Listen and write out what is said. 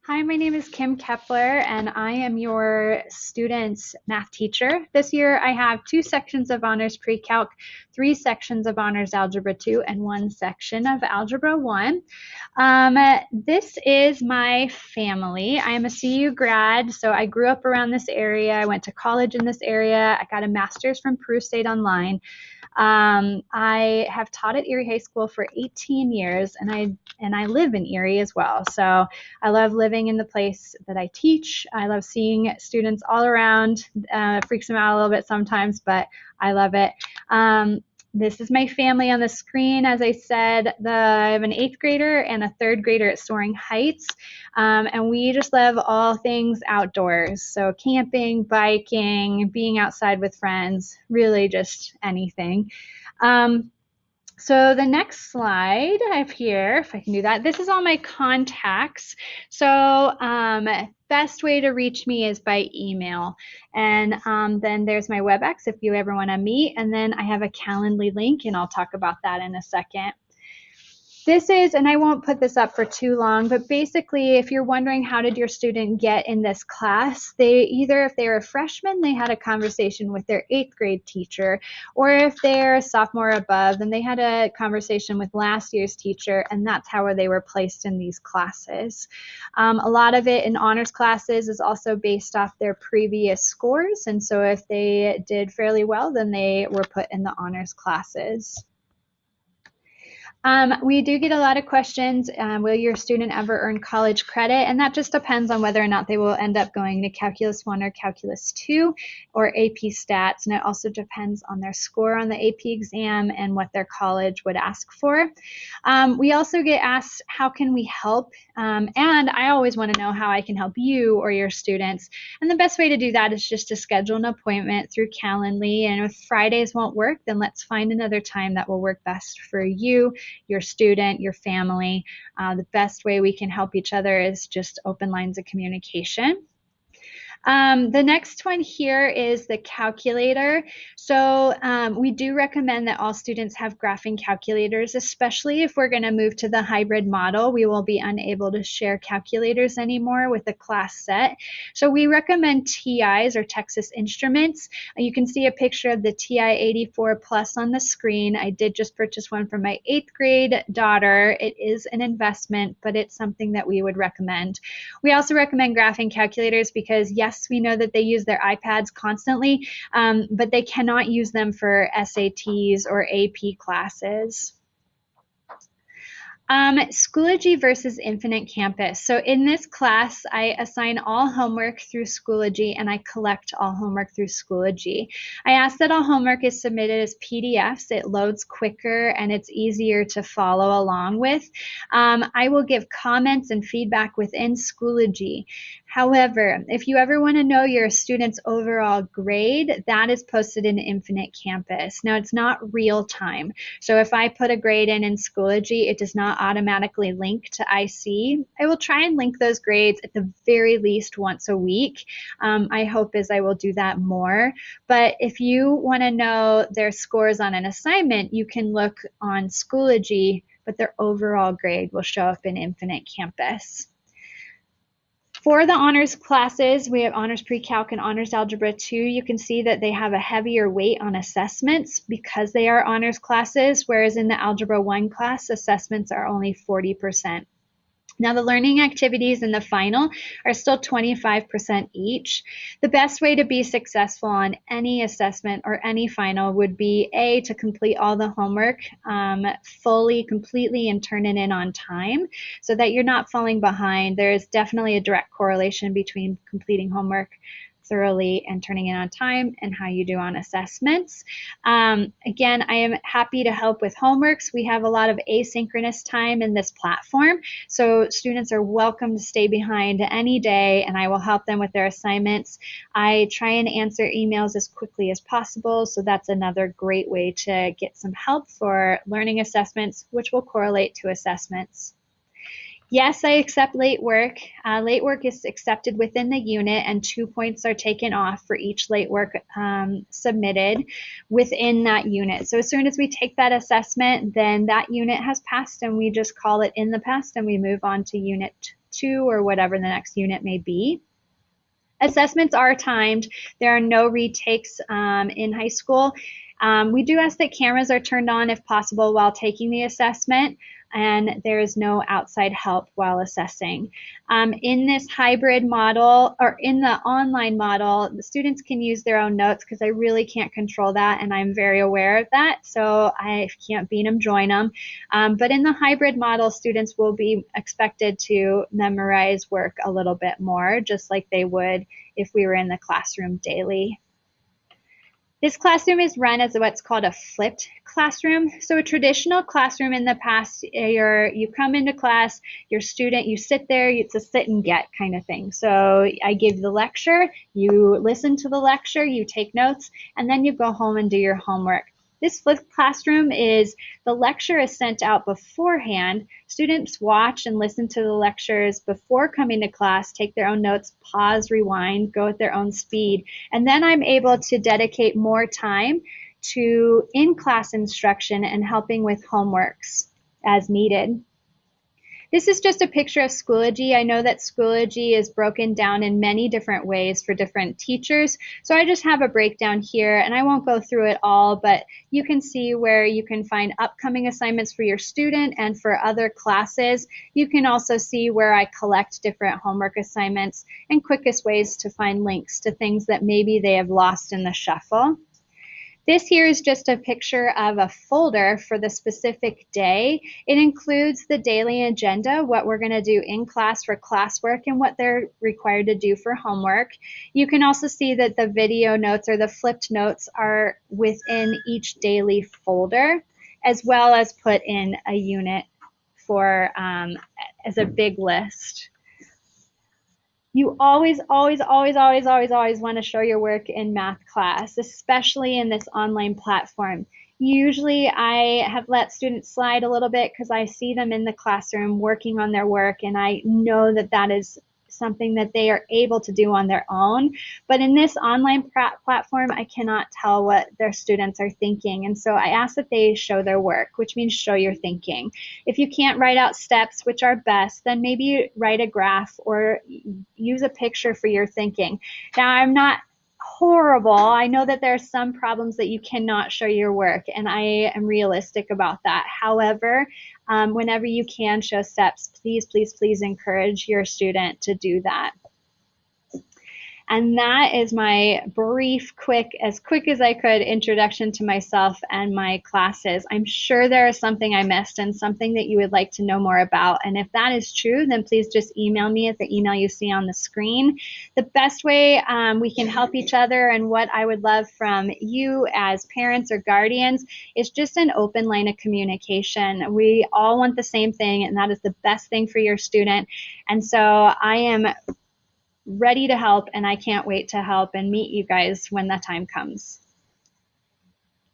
Hi, my name is Kim Kepler, and I am your student's math teacher. This year, I have two sections of Honors Pre-Calc, three sections of Honors Algebra 2, and one section of Algebra 1. Um, this is my family. I am a CU grad, so I grew up around this area. I went to college in this area. I got a master's from Peru State Online. I have taught at Erie High School for 18 years, and I live in Erie as well. So I love living in the place that I teach. I love seeing students all around. Freaks them out a little bit sometimes, but I love it. This is my family on the screen. As I said, I have an eighth grader and a third grader at Soaring Heights. And we just love all things outdoors. So camping, biking, being outside with friends, really just anything. Um, so the next slide I have here, if I can do that, this is all my contacts. So best way to reach me is by email. And then there's my WebEx if you ever want to meet. And then I have a Calendly link, and I'll talk about that in a second. This is, and I won't put this up for too long, but basically, if you're wondering how did your student get in this class, if they were a freshman, they had a conversation with their eighth grade teacher, or if they're a sophomore above, then they had a conversation with last year's teacher, and that's how they were placed in these classes. A lot of it in honors classes is also based off their previous scores, and so if they did fairly well, then they were put in the honors classes. We do get a lot of questions. Will your student ever earn college credit? And that just depends on whether or not they will end up going to Calculus 1 or Calculus 2 or AP Stats. And it also depends on their score on the AP exam and what their college would ask for. We also get asked, how can we help? And I always want to know how I can help you or your students. And the best way to do that is just to schedule an appointment through Calendly. And if Fridays won't work, then let's find another time that will work best for you, your student, your family. The best way we can help each other is just open lines of communication. The next one here is the calculator. So we do recommend that all students have graphing calculators, especially if we're going to move to the hybrid model. We will be unable to share calculators anymore with the class set. So we recommend TIs, or Texas Instruments. You can see a picture of the TI-84 Plus on the screen. I did just purchase one for my eighth grade daughter. It is an investment, but it's something that we would recommend. We also recommend graphing calculators because, yes, we know that they use their iPads constantly, but they cannot use them for SATs or AP classes. Schoology versus Infinite Campus. So in this class, I assign all homework through Schoology, and I collect all homework through Schoology. I ask that all homework is submitted as PDFs. It loads quicker and it's easier to follow along with. I will give comments and feedback within Schoology. However, if you ever want to know your student's overall grade, that is posted in Infinite Campus. Now, it's not real time. So if I put a grade in Schoology, it does not automatically link to IC. I will try and link those grades at the very least once a week. I hope is I will do that more. But if you want to know their scores on an assignment, you can look on Schoology, but their overall grade will show up in Infinite Campus. For the honors classes, we have Honors Pre-Calc and Honors Algebra 2. You can see that they have a heavier weight on assessments because they are honors classes, whereas in the Algebra 1 class, assessments are only 40%. Now, the learning activities in the final are still 25% each. The best way to be successful on any assessment or any final would be A, to complete all the homework fully, completely, and turn it in on time so that you're not falling behind. There is definitely a direct correlation between completing homework thoroughly and turning it on time and how you do on assessments. Again, I am happy to help with homeworks. We have a lot of asynchronous time in this platform, so students are welcome to stay behind any day, and I will help them with their assignments. I try and answer emails as quickly as possible, so that's another great way to get some help for learning assessments, which will correlate to assessments. Yes, I accept late work. Late work is accepted within the unit, and 2 points are taken off for each late work submitted within that unit. So as soon as we take that assessment, then that unit has passed, and we just call it in the past, and we move on to unit 2. 2 or whatever the next unit may be. Assessments are timed. There are no retakes in high school. We do ask that cameras are turned on if possible while taking the assessment, and there is no outside help while assessing. In this hybrid model, or in the online model, the students can use their own notes because I really can't control that, and I'm very aware of that, so I can't beat them, join them. But in the hybrid model, students will be expected to memorize work a little bit more, just like they would if we were in the classroom daily. This classroom is run as what's called a flipped classroom. So a traditional classroom in the past, you come into class, your student, you sit there, it's a sit and get kind of thing. So I give the lecture, you listen to the lecture, you take notes, and then you go home and do your homework. This flipped classroom is the lecture is sent out beforehand. Students watch and listen to the lectures before coming to class, take their own notes, pause, rewind, go at their own speed. And then I'm able to dedicate more time to in-class instruction and helping with homeworks as needed. This is just a picture of Schoology. I know that Schoology is broken down in many different ways for different teachers. So I just have a breakdown here, and I won't go through it all, but you can see where you can find upcoming assignments for your student and for other classes. You can also see where I collect different homework assignments and quickest ways to find links to things that maybe they have lost in the shuffle. This here is just a picture of a folder for the specific day. It includes the daily agenda, what we're going to do in class for classwork and what they're required to do for homework. You can also see that the video notes or the flipped notes are within each daily folder, as well as put in a unit for as a big list. You always want to show your work in math class, especially in this online platform. Usually I have let students slide a little bit because I see them in the classroom working on their work, and I know that that is something that they are able to do on their own. But in this online platform, I cannot tell what their students are thinking. And so I ask that they show their work, which means show your thinking. If you can't write out steps, which are best, then maybe write a graph or use a picture for your thinking. Now, I'm not horrible. I know that there are some problems that you cannot show your work, and I am realistic about that. However, whenever you can show steps, please encourage your student to do that. And that is my brief, as quick as I could, introduction to myself and my classes. I'm sure there is something I missed and something that you would like to know more about. And if that is true, then please just email me at the email you see on the screen. The best way we can help each other, and what I would love from you as parents or guardians, is just an open line of communication. We all want the same thing, and that is the best thing for your student. And so I am ready to help, and I can't wait to help and meet you guys when the time comes.